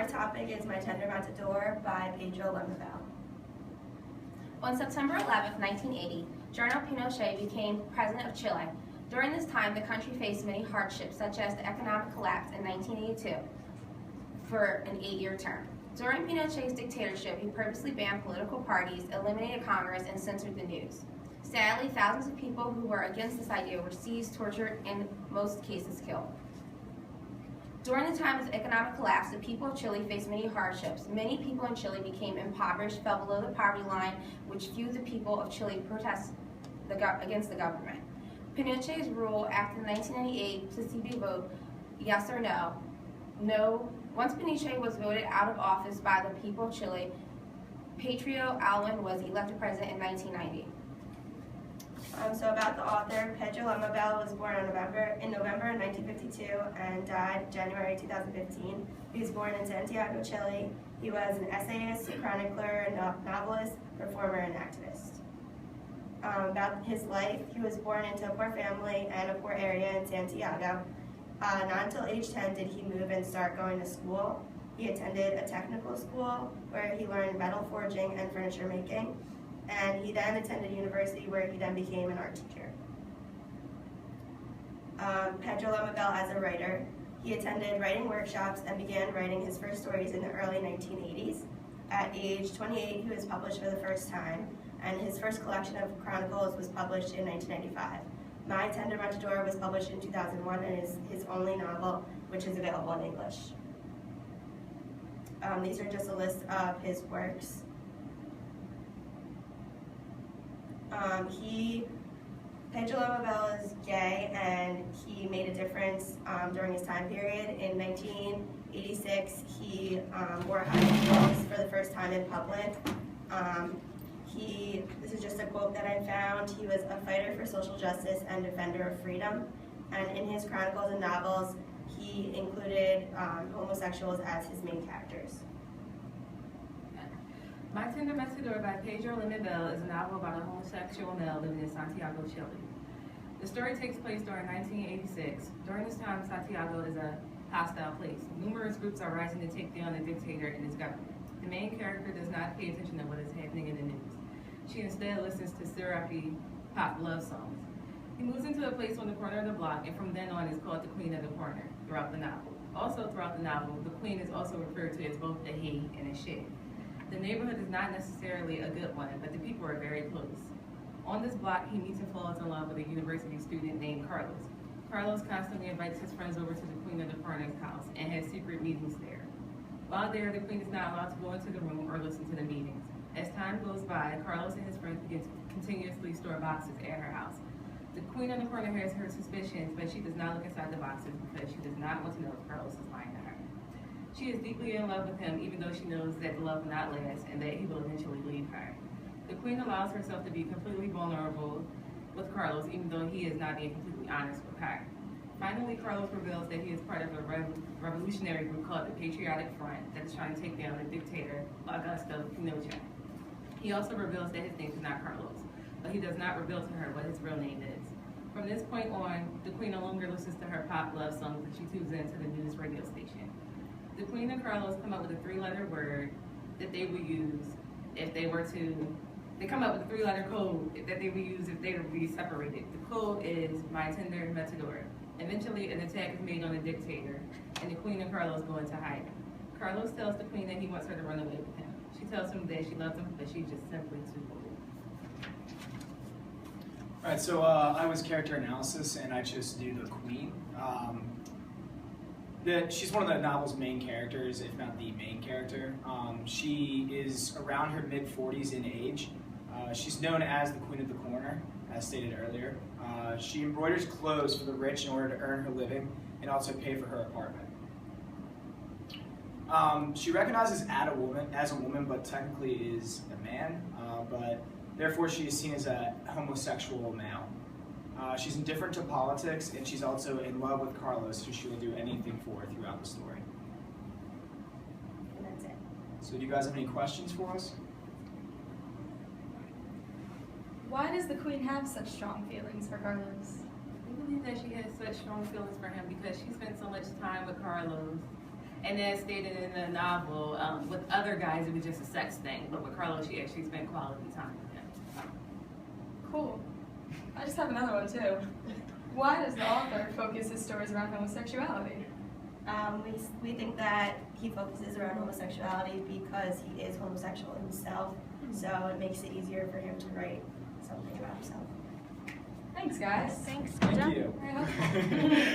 Our topic is My Tender Matador by Pedro Lemebel. On September 11, 1980, General Pinochet became president of Chile. During this time, the country faced many hardships, such as the economic collapse in 1982 for an 8-year term. During Pinochet's dictatorship, he purposely banned political parties, eliminated Congress, and censored the news. Sadly, thousands of people who were against this idea were seized, tortured, and in most cases killed. During the time of the economic collapse, the people of Chile faced many hardships. Many people in Chile became impoverished, fell below the poverty line, which fueled the people of Chile protest against the government. Pinochet's rule after the 1998 plebiscite vote, yes or no. Once Pinochet was voted out of office by the people of Chile, Pedro Alwin was elected president in 1990. So about the author, Pedro Lemebel was born in November 1952 and died January 2015. He was born in Santiago, Chile. He was an essayist, chronicler, novelist, performer, and activist. About his life, he was born into a poor family and a poor area in Santiago. Not until age 10 did he move and start going to school. He attended a technical school where he learned metal forging and furniture making. And he then attended university where he then became an art teacher. Pedro Lemebel as a writer. He attended writing workshops and began writing his first stories in the early 1980s. At age 28, he was published for the first time, and his first collection of chronicles was published in 1995. My Tender Matador was published in 2001 and is his only novel, which is available in English. These are just a list of his works. Pedro Lemebel is gay, and he made a difference during his time period. In 1986, he wore high heels for the first time in public. This is just a quote that I found. He was a fighter for social justice and defender of freedom. And in his chronicles and novels, he included homosexuals as his main characters. My Tender Matador by Pedro Lemebel is a novel about a homosexual male living in Santiago, Chile. The story takes place during 1986. During this time, Santiago is a hostile place. Numerous groups are rising to take down the dictator and his government. The main character does not pay attention to what is happening in the news. She instead listens to syrupy pop love songs. He moves into a place on the corner of the block, and from then on is called the Queen of the Corner throughout the novel. Also throughout the novel, the Queen is also referred to as both a he and a she. The neighborhood is not necessarily a good one, but the people are very close. On this block, he meets and falls in love with a university student named Carlos. Carlos constantly invites his friends over to the Queen of the Corner's house and has secret meetings there. While there, the Queen is not allowed to go into the room or listen to the meetings. As time goes by, Carlos and his friends begin to continuously store boxes at her house. The Queen of the Corner has her suspicions, but she does not look inside the boxes because she does not want to know if Carlos is lying to her. She is deeply in love with him, even though she knows that the love will not last and that he will eventually leave her. The Queen allows herself to be completely vulnerable with Carlos, even though he is not being completely honest with her. Finally, Carlos reveals that he is part of a revolutionary group called the Patriotic Front that is trying to take down the dictator, Augusto Pinochet. He also reveals that his name is not Carlos, but he does not reveal to her what his real name is. From this point on, the Queen no longer listens to her pop love songs and she tunes into the news radio station. The Queen and Carlos come up with a 3-letter word that they would use if they were to, they come up with a 3-letter code that they would use if they were to be separated. The code is My Tender Matador. Eventually, an attack is made on the dictator, and the Queen and Carlos go into hiding. Carlos tells the Queen that he wants her to run away with him. She tells him that she loves him, but she's just simply too old. All right, so I was character analysis, and I chose to do the Queen. She's one of the novel's main characters, if not the main character. She is around her mid-40s in age. She's known as the Queen of the Corner, as stated earlier. She embroiders clothes for the rich in order to earn her living and also pay for her apartment. She recognizes as a woman, but technically is a man, but therefore she is seen as a homosexual male. She's indifferent to politics, and she's also in love with Carlos, who she will do anything for throughout the story. And that's it. So do you guys have any questions for us? Why does the Queen have such strong feelings for Carlos? I believe that she has such strong feelings for him because she spent so much time with Carlos, And then stated in the novel, with other guys it was just a sex thing, but with Carlos she actually spent quality time with him. Cool. I just have another one too. Why does the author focus his stories around homosexuality? We think that he focuses around homosexuality because he is homosexual himself, so it makes it easier for him to write something about himself. Thanks, guys. Thanks. Thank you. Very helpful.